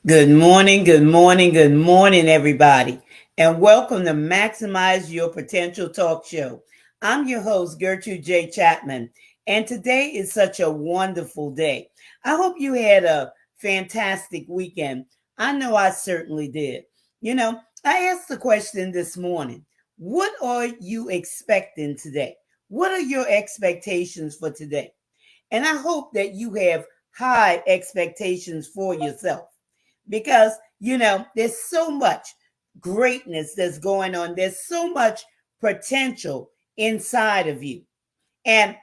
Good morning, good morning, good morning, everybody, and welcome to Maximize Your Potential Talk Show. I'm your host, Gertrude J. Chapman, and today is such a wonderful day. I hope you had a fantastic weekend. I know I certainly did. I asked the question this morning: what are you expecting today? What are your expectations for today? And I hope that you have high expectations for yourself because there's so much greatness that's going on. There's so much potential inside of you. And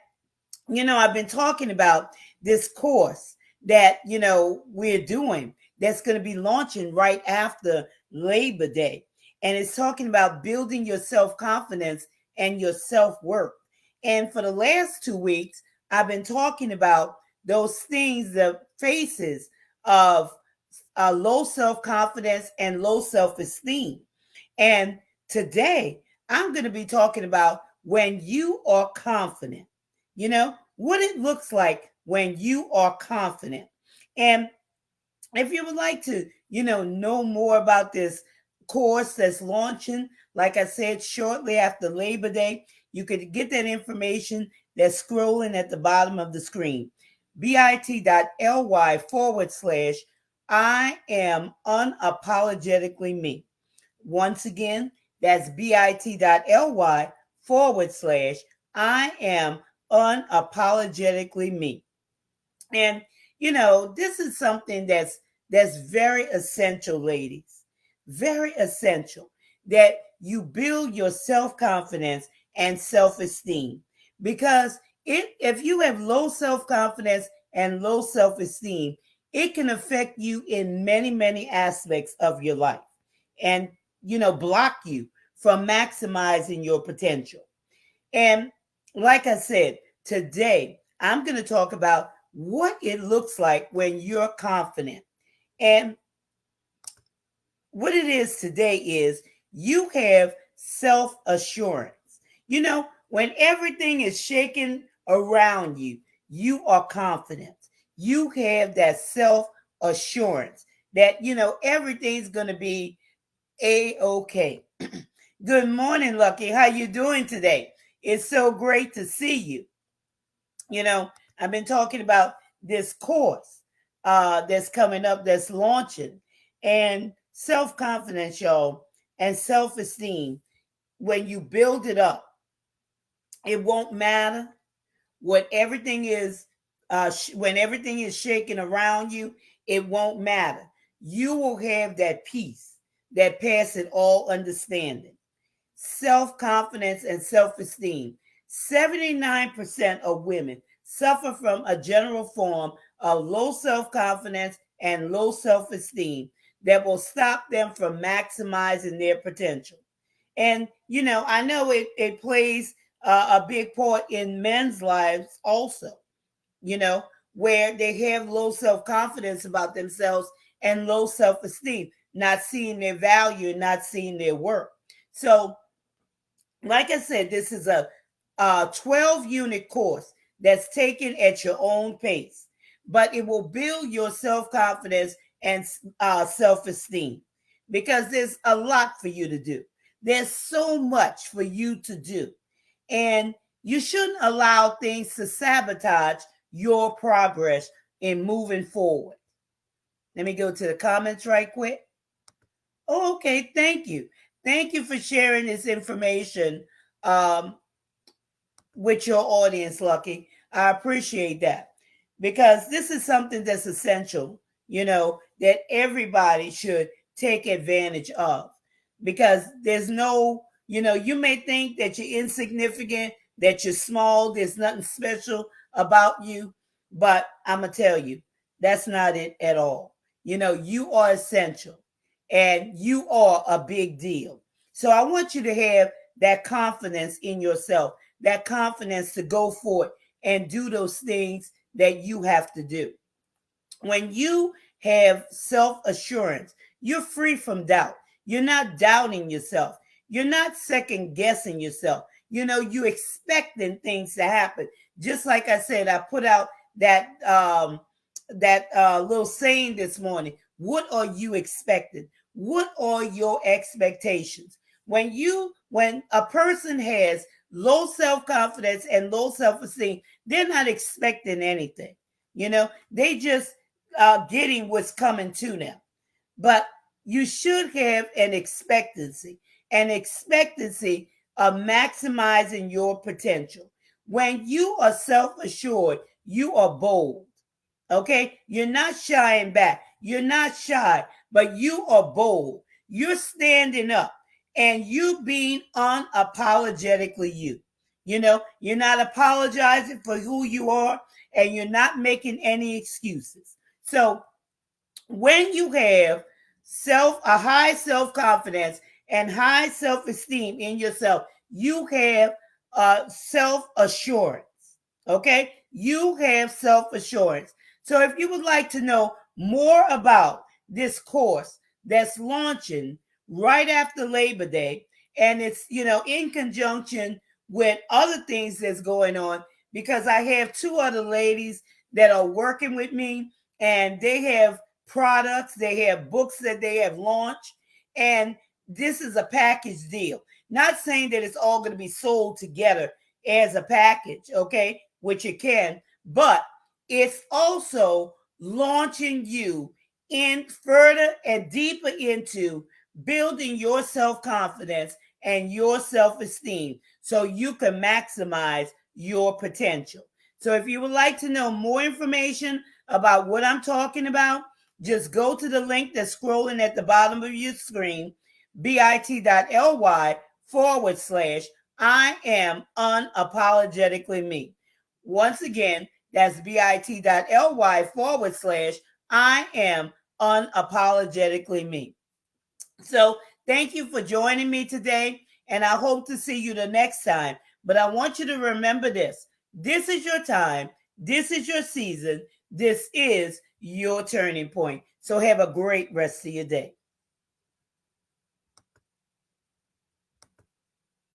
I've been talking about this course that we're doing that's going to be launching right after Labor Day. And it's talking about building your self-confidence and your self-worth. And for the last 2 weeks, I've been talking about those things, the faces of low self confidence and low self esteem. And today, I'm going to be talking about when you are confident, what it looks like when you are confident. And if you would like to, know more about this course that's launching, like I said, shortly after Labor Day, you could get that information that's scrolling at the bottom of the screen. bit.ly/. I am unapologetically me. Once again, that's bit.ly/. I am unapologetically me. And this is something that's very essential, ladies. Very essential that you build your self-confidence and self-esteem. Because if you have low self-confidence and low self-esteem, it can affect you in many, many aspects of your life and block you from maximizing your potential. And like I said, today I'm going to talk about what it looks like when you're confident. And what it is today is you have self assurance. When everything is shaking around you, you are confident. You have that self assurance that, everything's going to be a-okay. Good morning, Lucky. How you doing today? It's so great to see you. I've been talking about this course that's coming up, that's launching, and self-confidence, y'all, and self-esteem. When you build it up, it won't matter what everything is. When everything is shaking around you, it won't matter. You will have that peace that passes all understanding. Self-confidence and self-esteem. 79% of women suffer from a general form of low self-confidence and low self-esteem that will stop them from maximizing their potential. And I know it plays a big part in men's lives also, you know, where they have low self-confidence about themselves and low self-esteem, not seeing their value and not seeing their worth. So like I said, this is a 12-unit course that's taken at your own pace, but it will build your self confidence and self esteem because there's a lot for you to do. There's so much for you to do. And you shouldn't allow things to sabotage your progress in moving forward. Let me go to the comments right quick. Oh, okay, thank you. Thank you for sharing this information um, with your audience, Lucky. I appreciate that because this is something that's essential, that everybody should take advantage of. Because there's no, you may think that you're insignificant, that you're small, there's nothing special about you, but I'm going to tell you, that's not it at all. You are essential and you are a big deal. So I want you to have that confidence in yourself, that confidence to go for it and do those things that you have to do. When you have self assurance, you're free from doubt. You're not doubting yourself. You're not second guessing yourself. You expecting things to happen. Just like I said, I put out that little saying this morning. What are you expecting? What are your expectations? When a person has low self-confidence and low self-esteem, they're not expecting anything. They just getting what's coming to them. But you should have an expectancy of maximizing your potential. When you are self assured, you are bold. Okay? You're not shying back. You're not shy, but you are bold. You're standing up and you being unapologetically you. You're not apologizing for who you are and you're not making any excuses. So when you have a high self-confidence and high self-esteem in yourself, you have self-assurance. Okay, you have self-assurance. So if you would like to know more about this course that's launching right after Labor Day, and it's in conjunction with other things that's going on, because I have two other ladies that are working with me, and they have products, they have books that they have launched, and this is a package deal. Not saying that it's all going to be sold together as a package, okay, which it can, but it's also launching you in further and deeper into building your self-confidence and your self-esteem so you can maximize your potential. So if you would like to know more information about what I'm talking about, just go to the link that's scrolling at the bottom of your screen, bit.ly/I am unapologetically me. Once again, that's bit.ly/I am unapologetically me. So thank you for joining me today, and I hope to see you the next time. But I want you to remember this. This is your time. This is your season. This is your turning point. So have a great rest of your day.